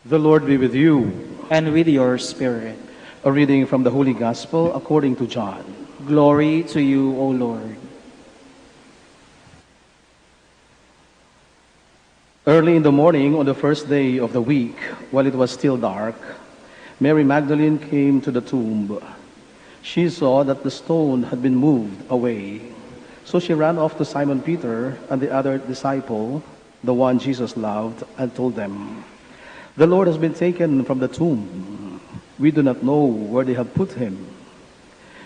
The Lord be with you. And with your spirit. A reading from the Holy Gospel according to John. Glory to you, O Lord. Early in the morning on the first day of the week, while it was still dark, Mary Magdalene came to the tomb. She saw that the stone had been moved away. So she ran off to Simon Peter and the other disciple, the one Jesus loved, and told them, "The Lord has been taken from the tomb. We do not know where they have put him."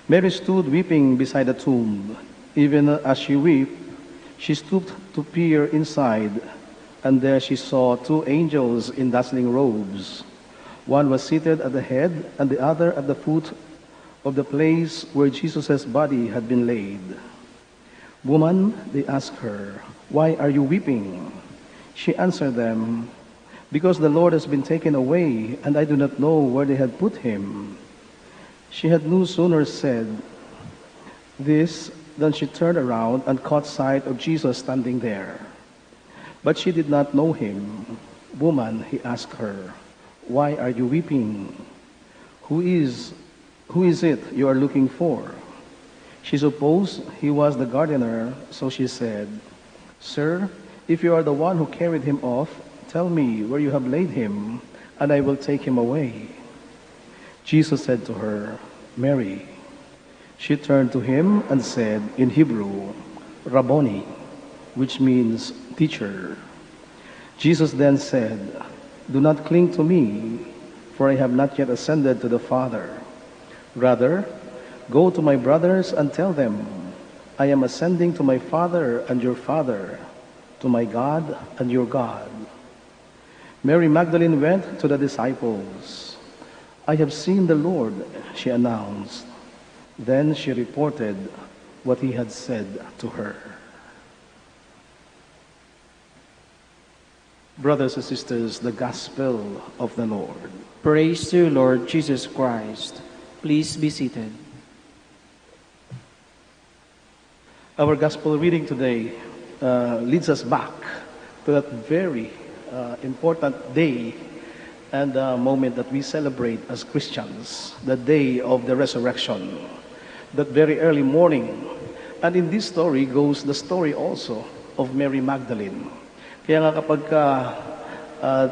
Mary stood weeping beside the tomb. Even as she wept, she stooped to peer inside, and there she saw two angels in dazzling robes. One was seated at the head, and the other at the foot of the place where Jesus' body had been laid. "Woman," they asked her, "why are you weeping?" She answered them, "Because the Lord has been taken away, and I do not know where they had put him." She had no sooner said this than she turned around and caught sight of Jesus standing there. But she did not know him. "Woman," he asked her, "why are you weeping? Who is it you are looking for?" She supposed he was the gardener, so she said, "Sir, if you are the one who carried him off, tell me where you have laid him, and I will take him away." Jesus said to her, "Mary." She turned to him and said in Hebrew, "Rabboni," which means teacher. Jesus then said, "Do not cling to me, for I have not yet ascended to the Father. Rather, go to my brothers and tell them, I am ascending to my Father and your Father, to my God and your God." Mary Magdalene went to the disciples. "I have seen the Lord," she announced. Then she reported what he had said to her. Brothers and sisters, the Gospel of the Lord. Praise to you, Lord Jesus Christ. Please be seated. Our Gospel reading today leads us back to that very important day and moment that we celebrate as Christians, the day of the resurrection, that very early morning. And in this story goes the story also of Mary Magdalene. Kaya nga kapag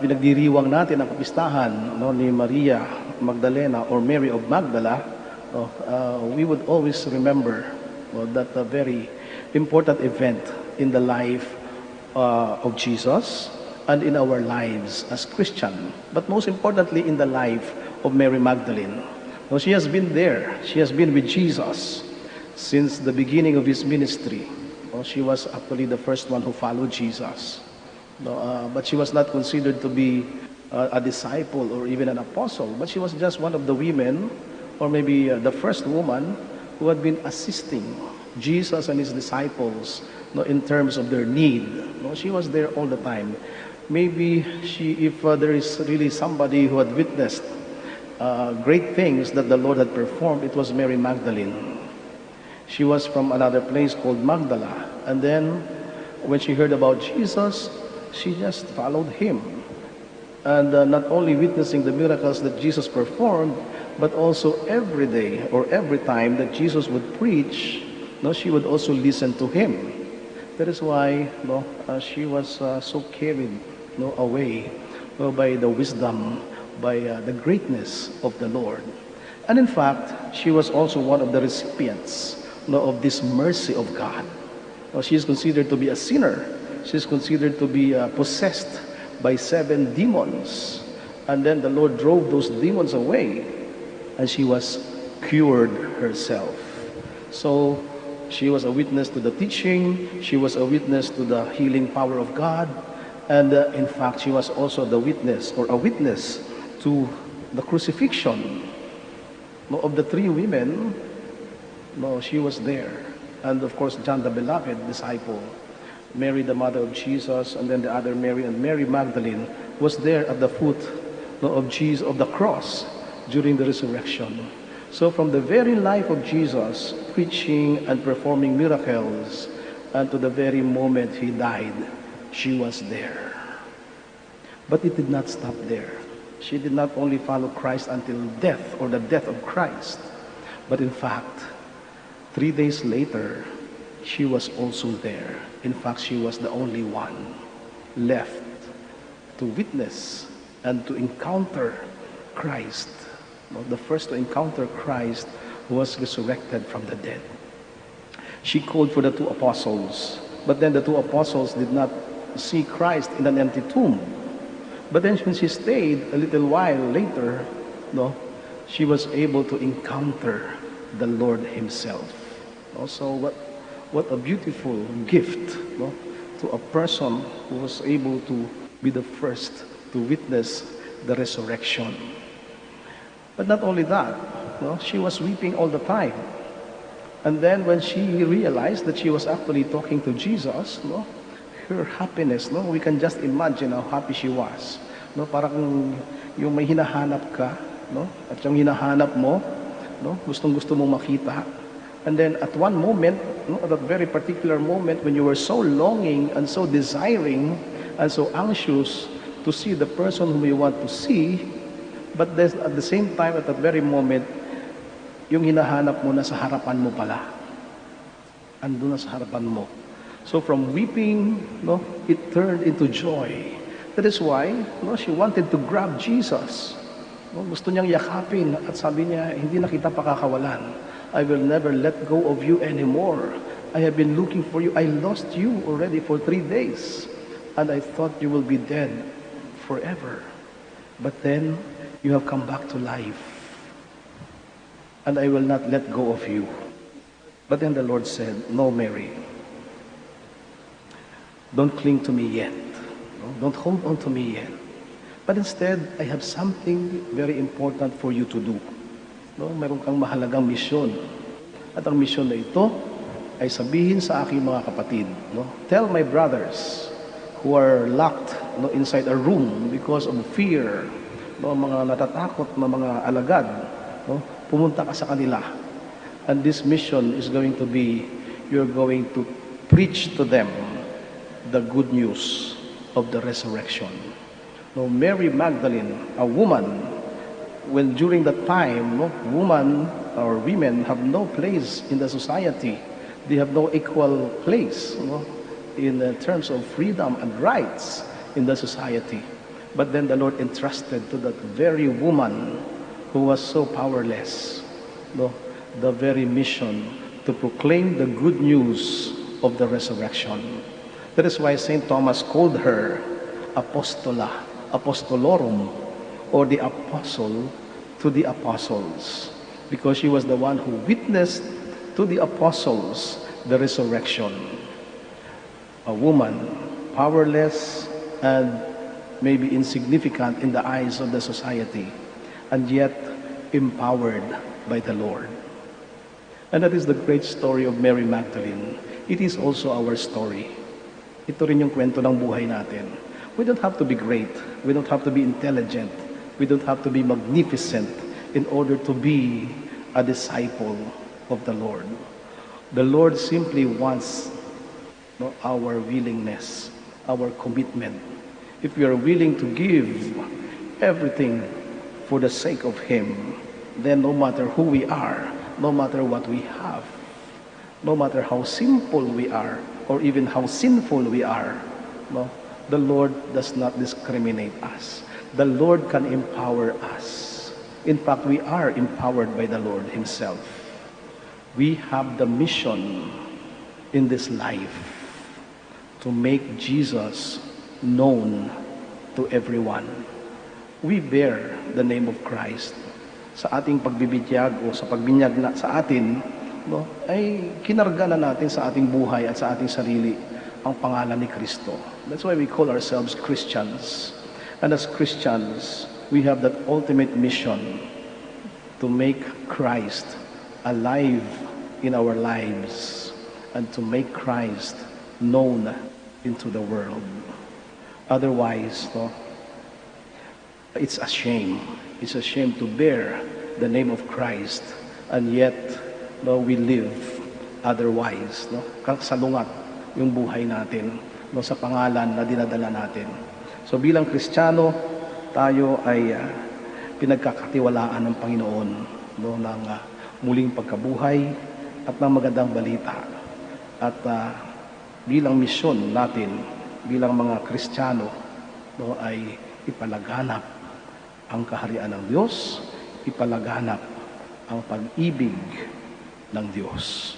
pinagdiriwang natin ang kapistahan ni Maria Magdalena or Mary of Magdala, we would always remember that very important event in the life of Jesus and in our lives as Christian, but most importantly in the life of Mary Magdalene. She has been there. She has been with Jesus since the beginning of his ministry. She was actually the first one who followed Jesus. But she was not considered to be a disciple or even an apostle, but she was just one of the women, or maybe the first woman who had been assisting Jesus and his disciples in terms of their need. She was there all the time. Maybe if there is really somebody who had witnessed great things that the Lord had performed, it was Mary Magdalene. She was from another place called Magdala, and then when she heard about Jesus, she just followed him. And not only witnessing the miracles that Jesus performed, but also every day or every time that Jesus would preach, she would also listen to him. That is why she was so carried away by the wisdom, by the greatness of the Lord. And in fact, she was also one of the recipients of this mercy of God. She is considered to be a sinner. She is considered to be possessed by 7 demons. And then the Lord drove those demons away, and she was cured herself. So she was a witness to the teaching. She was a witness to the healing power of God. And in fact, she was also the witness, or a witness to the crucifixion of the 3 women. She was there. And of course, John the beloved disciple, Mary the mother of Jesus, and then the other Mary, and Mary Magdalene was there at the foot of Jesus, of the cross, during the resurrection. So from the very life of Jesus, preaching and performing miracles, and to the very moment he died, she was there. But it did not stop there. She did not only follow Christ until death or the death of Christ, but in fact, 3 days later, she was also there. In fact, she was the only one left to witness and to encounter Christ. The first to encounter Christ was resurrected from the dead. She called for the 2 apostles, but then the 2 apostles did not see Christ in an empty tomb. But then when she stayed a little while later, she was able to encounter the Lord Himself. Also, what a beautiful gift to a person who was able to be the first to witness the resurrection. But not only that, she was weeping all the time. And then when she realized that she was actually talking to Jesus, her happiness, we can just imagine how happy she was. Parang yung may hinahanap ka, at yung hinahanap mo, gustong-gusto mong makita. And then at one moment, at that very particular moment when you were so longing and so desiring and so anxious to see the person whom you want to see, but then at the same time, at that very moment, yung hinahanap mo na sa harapan mo pala. Andun na sa harapan mo. So from weeping, it turned into joy. That is why she wanted to grab Jesus. Gusto niyang yakapin at sabi niya, hindi na kita pakakawalan. I will never let go of you anymore. I have been looking for you. I lost you already for 3 days. And I thought you will be dead forever. But then you have come back to life. And I will not let go of you. But then the Lord said, no, Mary. Don't cling to me yet. Don't hold on to me yet. But instead, I have something very important for you to do. Meron kang mahalagang misyon. At ang misyon na ito ay sabihin sa aking mga kapatid. Tell my brothers who are locked inside a room because of fear, mga natatakot na mga alagad, pumunta ka sa kanila. And this mission is going to be, you're going to preach to them the good news of the resurrection. Mary Magdalene, a woman, when during that time, woman or women have no place in the society. They have no equal place in terms of freedom and rights in the society. But then the Lord entrusted to that very woman who was so powerless, the very mission to proclaim the good news of the resurrection. That is why St. Thomas called her Apostola, Apostolorum, or the apostle to the apostles, because she was the one who witnessed to the apostles the resurrection. A woman, powerless and maybe insignificant in the eyes of the society, and yet empowered by the Lord. And that is the great story of Mary Magdalene. It is also our story. Ito rin yung kwento ng buhay natin. We don't have to be great. We don't have to be intelligent. We don't have to be magnificent in order to be a disciple of the Lord. The Lord simply wants our willingness, our commitment. If we are willing to give everything for the sake of Him, then no matter who we are, no matter what we have, no matter how simple we are, or even how sinful we are, the Lord does not discriminate us. The Lord can empower us. In fact, we are empowered by the Lord Himself. We have the mission in this life to make Jesus known to everyone. We bear the name of Christ. Sa ating pagbibigyan o sa pagbinyag na sa atin, ay kinarga na natin sa ating buhay at sa ating sarili ang pangalan ni Kristo. That's why we call ourselves Christians. And as Christians, we have that ultimate mission to make Christ alive in our lives and to make Christ known into the world. Otherwise, it's a shame. It's a shame to bear the name of Christ and yet we live otherwise. Salungat yung buhay natin sa pangalan na dinadala natin. So bilang Kristiyano, tayo ay pinagkakatiwalaan ng Panginoon, no, ng muling pagkabuhay at ng magandang balita. At bilang misyon natin, bilang mga Kristiyano, no, ay ipalaganap ang kaharian ng Diyos, ipalaganap ang pag-ibig ng Diyos.